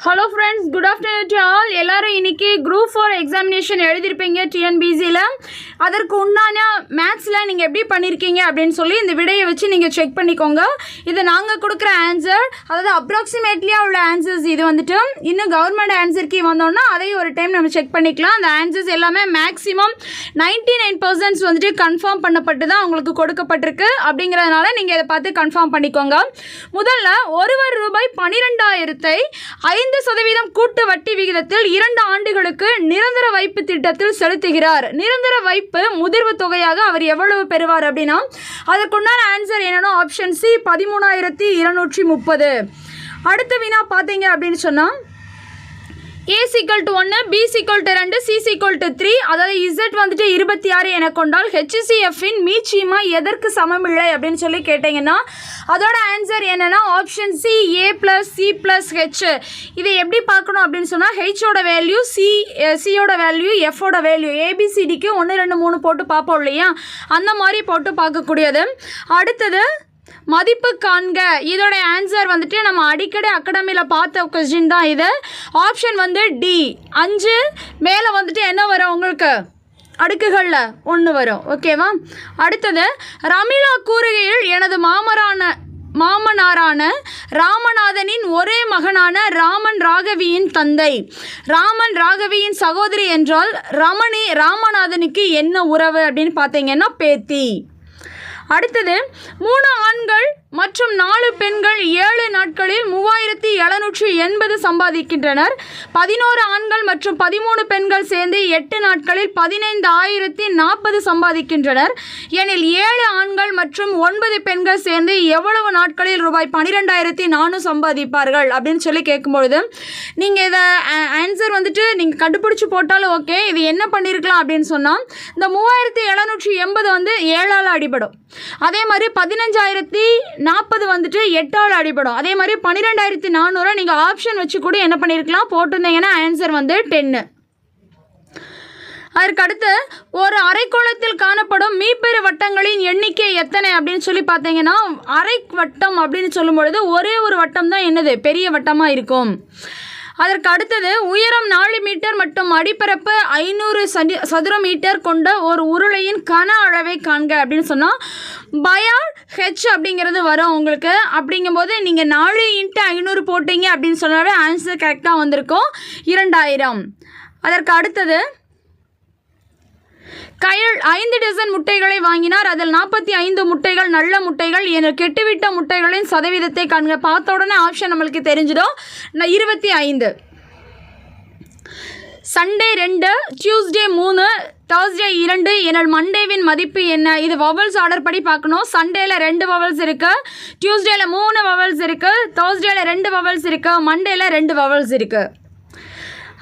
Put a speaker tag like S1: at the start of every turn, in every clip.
S1: Hello friends, good afternoon to all. எல்லோரும் இன்றைக்கி group 4 examination எழுதியிருப்பீங்க டிஎன்பிசியில். அதற்கு உண்டான மேத்ஸில் நீங்கள் எப்படி பண்ணியிருக்கீங்க அப்படின்னு சொல்லி இந்த விடையை வச்சு நீங்கள் செக் பண்ணிக்கோங்க. இது நாங்கள் கொடுக்குற ஆன்சர், அதாவது அப்ராக்சிமேட்லியாக உள்ள ஆன்சர்ஸ். இது வந்துட்டு இன்னும் கவர்மெண்ட் ஆன்சர் கீ வந்தோன்னா அதையும் ஒரு டைம் நம்ம செக் பண்ணிக்கலாம். அந்த ஆன்சர்ஸ் எல்லாமே மேக்ஸிமம் 99% வந்துட்டு கன்ஃபார்ம் பண்ணப்பட்டு தான் உங்களுக்கு கொடுக்கப்பட்டிருக்கு. அப்படிங்கிறதுனால நீங்கள் இதை பார்த்து கன்ஃபார்ம் பண்ணிக்கோங்க. முதல்ல ரூபாய் 12,000 5% கூட்டு வட்டி விகிதத்தில் 2 ஆண்டுகளுக்கு நிரந்தர வைப்பு திட்டத்தில் செலுத்துகிறார். நிரந்தர வைப்பு முதிர்வு தொகையாக அவர் எவ்வளவு பெறுவார் அப்படின்னா, அதற்குண்டான ஆன்சர் என்னன்னா ஆப்ஷன் சி 13,230. அடுத்த வினா பார்த்தீங்க அப்படின்னு சொன்னால், A = 1, B = 2, C = 3, அதாவது Z வந்துட்டு 26 என கொண்டால் HCFின் மீச்சியமா எதற்கு சமமில்லை அப்படின்னு சொல்லி கேட்டிங்கன்னா, அதோட ஆன்சர் என்னென்னா option C A + C + H. இதை எப்படி பார்க்கணும் அப்படின்னு சொன்னால், ஹெச்சோட வேல்யூ சியோட வேல்யூ எஃபோட வேல்யூ ABCDக்கு 1 2 3 போட்டு பார்ப்போம் இல்லையா, அந்த மாதிரி போட்டு பார்க்கக்கூடியது. அடுத்தது மதிப்பு காண்க. இதோட ஆன்சர் வந்துட்டு நம்ம அடிக்கடி அகாடமியில் பார்த்த கொஸ்டின் தான் இது. ஆப்ஷன் வந்து டி 5. மேலே வந்துட்டு என்ன வரும் உங்களுக்கு, அடுக்குகளில் 1 வரும். ஓகேவா. அடுத்தது ரமிளா கூறுகையில் எனது மாமனாரான ராமநாதனின் ஒரே மகனான ராமன் ராகவியின் தந்தை. ராமன் ராகவியின் சகோதரி என்றால் ராமநாதனுக்கு என்ன உறவு அப்படின்னு பார்த்தீங்கன்னா பேத்தி. அடுத்தது 3 ஆண்கள் மற்றும் 4 பெண்கள் 7 நாட்களில் 3,780 சம்பாதிக்கின்றனர். 11 ஆண்கள் மற்றும் 13 பெண்கள் சேர்ந்து 8 நாட்களில் 15,040 சம்பாதிக்கின்றனர். எனில் 7 ஆண்கள் மற்றும் 9 பெண்கள் சேர்ந்து எவ்வளவு நாட்களில் ரூபாய் 12,400 சம்பாதிப்பார்கள் அப்படின்னு சொல்லி கேட்கும்பொழுது, நீங்கள் இதை ஆன்சர் வந்துட்டு நீங்கள் கண்டுபிடிச்சி போட்டாலும் ஓகே. இது என்ன பண்ணியிருக்கலாம் அப்படின்னு சொன்னால், இந்த 3,780 வந்து 7ஆல் அடிபடும். அதே மாதிரி 15,040 வந்துட்டு 8ஆல் அடிபடும். அதே மாதிரி 12,400 நீங்கள் ஆப்ஷன் வச்சு கூட என்ன பண்ணியிருக்கலாம் போட்டிருந்தீங்கன்னா ஆன்சர் வந்து 10. அதற்கடுத்து ஒரு அரைக்கோளத்தில் காணப்படும் மீப்பெரு வட்டங்களின் எண்ணிக்கை எத்தனை அப்படின்னு சொல்லி பார்த்தீங்கன்னா, அரை வட்டம் அப்படின்னு சொல்லும் பொழுது ஒரே ஒரு வட்டம் தான் என்னது பெரிய வட்டமாக இருக்கும். அதற்கு அடுத்தது உயரம் 4 மீட்டர் மற்றும் அடிப்பரப்பு 500 சதுர மீட்டர் கொண்ட ஒரு உருளையின் கன அளவை காண்க அப்படின்னு சொன்னால், பயார் ஹெச் அப்படிங்கிறது வரும் உங்களுக்கு. அப்படிங்கும்போது நீங்கள் 4 × 500 போட்டிங்க அப்படின்னு சொன்னாலே ஆன்சர் கரெக்டாக வந்திருக்கும் 2000. அதற்கு அடுத்தது கயல் 5 டசன் முட்டைகளை வாங்கினார். அதில் 45 முட்டைகள் நல்ல முட்டைகள் என கெட்டுவிட்ட முட்டைகளின் சதவீதத்தை காண்க. பார்த்த உடனே ஆப்ஷன் நம்மளுக்கு தெரிஞ்சிடும். 25. சண்டே 2, டியூஸ்டே 3, தேர்ஸ்டே 2 எனில் மண்டேவின் மதிப்பு என்ன? இது வவல்ஸ் ஆர்டர் படி பார்க்கணும். சண்டேல 2 வவல்ஸ் இருக்குது, டியூஸ்டேல 3 வவல்ஸ் இருக்குது, தேர்ஸ்டேல 2 வவல்ஸ் இருக்குது, மண்டேல 2 வவல்ஸ் இருக்குது.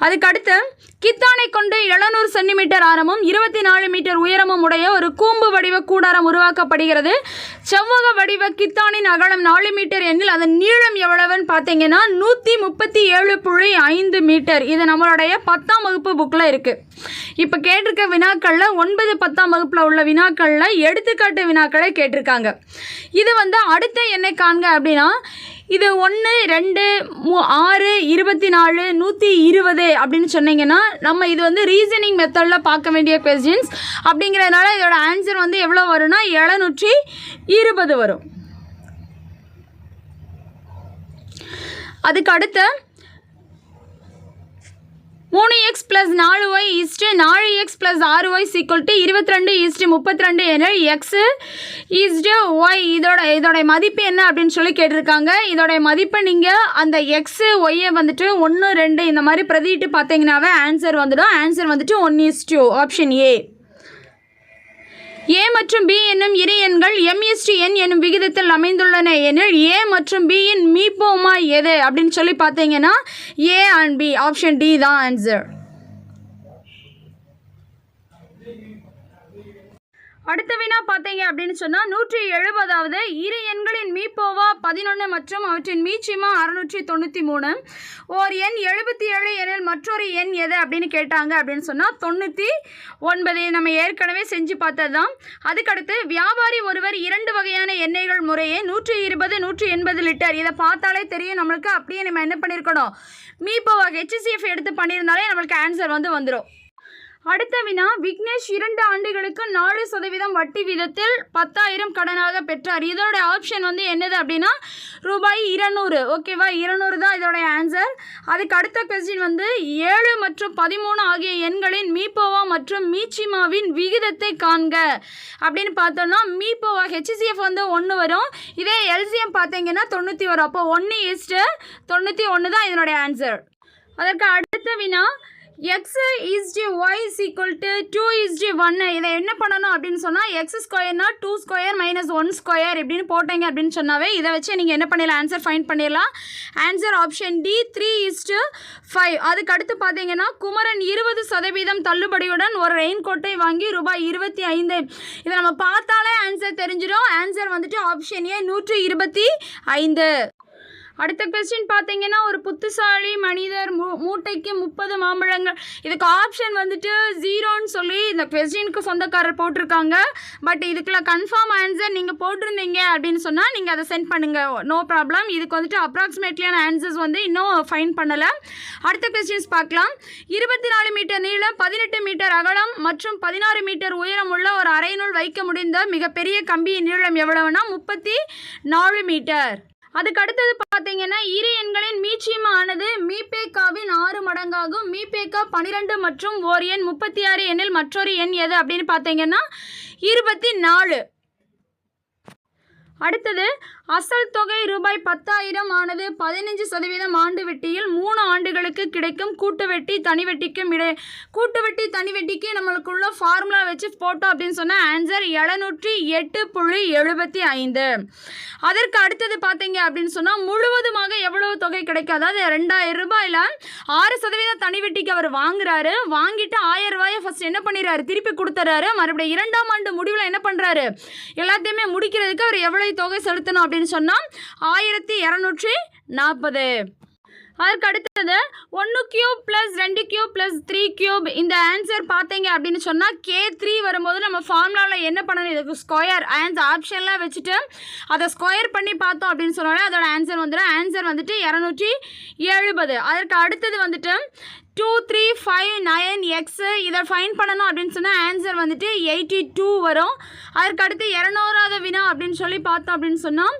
S1: அதுக்கடுத்து கித்தானை கொண்டு 700 சென்டிமீட்டர் ஆரமும் 24 மீட்டர் உயரமும் உடைய ஒரு கூம்பு வடிவ கூடாரம் உருவாக்கப்படுகிறது. செவ்வக வடிவ கித்தானின் அகலம் 4 மீட்டர் எனில் அதன் நீளம் எவ்வளவுன்னு பார்த்தீங்கன்னா 137.5 மீட்டர். இது நம்மளுடைய 10ஆம் வகுப்பு புக்கில் இருக்குது. இப்போ கேட்டிருக்க வினாக்களில் 9, 10ஆம் வகுப்பில் உள்ள வினாக்களில் எடுத்துக்காட்டு வினாக்களை கேட்டிருக்காங்க. இது வந்து அடுத்த எண்ணை காண்க அப்படின்னா, இது 1, 2, 6, 24, 120 அப்படின்னு சொன்னீங்கன்னா, நம்ம இது வந்து ரீசனிங் மெத்தடில் பார்க்க வேண்டிய கொஸ்டின்ஸ். அப்படிங்கிறதுனால இதோட ஆன்சர் வந்து எவ்வளோ வரும்னா 720 வரும். அதுக்கு அடுத்து 3x + 4y 4x + 6y = 22:32 எனில் x y இதோட மதிப்பு என்ன அப்படின்னு சொல்லி கேட்டிருக்காங்க. இதோட மதிப்பை நீங்கள் அந்த எக்ஸ் ஒய்யை வந்துட்டு 1 2 இந்த மாதிரி பிரதிட்டு பார்த்தீங்கன்னாவே ஆன்சர் வந்துடும். ஆன்சர் வந்துட்டு 1:2 ஆப்ஷன் ஏ. A மற்றும் B என்னும் இரு எண்கள் M/N என்னும் விகிதத்தில் அமைந்துள்ளன எனில் A மற்றும் B இன் மீப்போமா எது அப்படின்னு சொல்லி பார்த்தீங்கன்னா A and B option D தான் ஆன்சர். அடுத்த வினா பார்த்தீங்க அப்படின்னு சொன்னால் 170வது இரு எண்களின் மீப்போவா 11 மற்றும் அவற்றின் மீச்சிமா 693. ஓர் எண் 77 எனில் மற்றொரு எண் எது அப்படின்னு கேட்டாங்க அப்படின்னு சொன்னால் 99. நம்ம ஏற்கனவே செஞ்சு பார்த்தது தான். அதுக்கடுத்து வியாபாரி ஒருவர் 2 வகையான எண்ணெய்கள் முறையே 120 180 லிட்டர். இதை பார்த்தாலே தெரியும் நம்மளுக்கு. அப்படியே நம்ம என்ன பண்ணியிருக்கணும், மீப்போவா HCF எடுத்து பண்ணியிருந்தாலே நம்மளுக்கு ஆன்சர் வந்துடும். அடுத்த வினா, விக்னேஷ் 2 ஆண்டுகளுக்கு 4% வட்டி வீதத்தில் 10,000 கடனாக பெற்றார். இதோட ஆப்ஷன் என்னது அப்படின்னா ரூபாய் 200. ஓகேவா, 200 தான் இதோட ஆன்சர். அதுக்கு அடுத்த கொஸ்டின் 7 மற்றும் 13 ஆகிய எண்களின் மீப்போவா மற்றும் மீச்சிமாவின் விகிதத்தை காண்க அப்படின்னு பார்த்தோம்னா மீப்போவா HCF 1 வரும். இதே LCM பார்த்தீங்கன்னா 90 வரும். அப்போ 1:91 தான் இதனுடைய ஆன்சர். அதற்கு அடுத்த வினா, x is to y is equal to 2 is to 1. இதை என்ன பண்ணணும் அப்படின்னு சொன்னால் x ஸ்கொயர்னா 2 ஸ்கொயர் மைனஸ் 1 ஸ்கொயர் இப்படின்னு போட்டீங்க அப்படின்னு சொன்னாவே இதை வச்சு நீங்கள் என்ன பண்ணிடலாம், ஆன்சர் ஃபைண்ட் பண்ணிடலாம். Answer option D 3 is to 5. அதுக்கு அடுத்து பார்த்தீங்கன்னா குமரன் 20% தள்ளுபடியுடன் ஒரு ரெயின் கோட்டை வாங்கி ரூபாய் 25. இதை நம்ம பார்த்தாலே ஆன்சர் தெரிஞ்சிடும். Answer option A 125. அடுத்த கொஸ்டின் பார்த்தீங்கன்னா ஒரு புத்திசாலி மனிதர் மூட்டைக்கு 30 மாம்பழங்கள். இதுக்கு ஆப்ஷன் 0ன்னு சொல்லி இந்த கொஸ்டினுக்கு சொந்தக்காரர் போட்டிருக்காங்க. பட் இதுக்குள்ள கன்ஃபார்ம் ஆன்சர் நீங்கள் போட்டிருந்தீங்க அப்படின்னு சொன்னால் நீங்கள் அதை சென்ட் பண்ணுங்கள், நோ ப்ராப்ளம். இதுக்கு அப்ராக்சிமேட்லியான ஆன்சர்ஸ் இன்னும் ஃபைன் பண்ணலை. அடுத்த கொஸ்டின்ஸ் பார்க்கலாம். 24 மீட்டர் நீளம் 18 மீட்டர் அகலம் மற்றும் 16 மீட்டர் உயரம் உள்ள ஒரு அரைநூல் வைக்க முடிந்த மிகப்பெரிய கம்பியின் நீளம் எவ்வளவுனா 34 மீட்டர். அதுக்கு அடுத்தது பார்த்தீங்கன்னா இரு எண்களின் மீச்சிமா ஆனது மீபேக்காவின் 6 மடங்காகும். மீபேக்கா 12 மற்றும் ஓர் எண் 36 எண்ணில் மற்றொரு எண் எது அப்படின்னு பார்த்தீங்கன்னா 24. அடுத்தது அசல் தொகை ரூபாய் 10,000 ஆனது 15% ஆண்டு வட்டியில் 3 ஆண்டுகளுக்கு கிடைக்கும் கூட்டு வட்டி தனி வட்டிக்கும் கூட்டு வட்டி தனி வட்டிக்கு நம்மளுக்குள்ள ஃபார்முலா வச்சு போட்டோம் அப்படின்னு சொன்னால் ஆன்சர் 708.75. அதற்கு அடுத்தது பார்த்தீங்க அப்படின்னு சொன்னால் முழுவதுமாக எவ்வளவு தொகை கிடைக்கும், அதாவது 2,000 ரூபாயில் 6% தனி வட்டிக்கு அவர் வாங்குறாரு. வாங்கிட்டு 1,000 ரூபாயை ஃபர்ஸ்ட் என்ன பண்ணிடுறாரு, திருப்பி கொடுத்துறாரு. மறுபடியும் 2ஆம் ஆண்டு முடிவில் என்ன பண்ணுறாரு, எல்லாத்தையுமே முடிக்கிறதுக்கு அவர் எவ்வளவு தொகை செலுத்தணும் அப்படின்னு சொன்னால் 1,240. அதுக்கு அடுத்தது 1 cube plus 2 cube plus 3 cube. இந்த ஆன்சர் பார்த்தீங்க அப்படின்னு சொன்னால் K3 வரும்போது நம்ம ஃபார்முலாவில் என்ன பண்ணணும், இதுக்கு ஸ்கொயர் ஆப்ஷன்லாம் வச்சுட்டு அதை ஸ்கொயர் பண்ணி பார்த்தோம் அப்படின்னு சொன்னாலே அதோட ஆன்சர் ஆன்சர் 270. அதற்கு அடுத்தது 2 3 5 9 x. இதை ஃபைன் பண்ணணும் அப்படின்னு சொன்னால் ஆன்சர் 82 வரும். அதற்கு அடுத்து 200வது வினா அப்படின்னு சொல்லி பார்த்தோம் அப்படின்னு சொன்னால்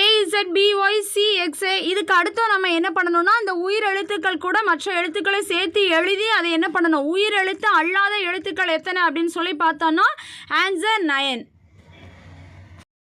S1: AZBYCX. இதுக்கு அடுத்து நம்ம என்ன பண்ணணும்னா அந்த உயிர் எழுத்துக்கள் கூட மற்ற எழுத்துக்களை சேர்த்து எழுதி அதை என்ன பண்ணணும், உயிர் எழுத்து அல்லாத எழுத்துக்கள் எத்தனை அப்படின்னு சொல்லி பார்த்தோம்னா ஆன்சர் 9.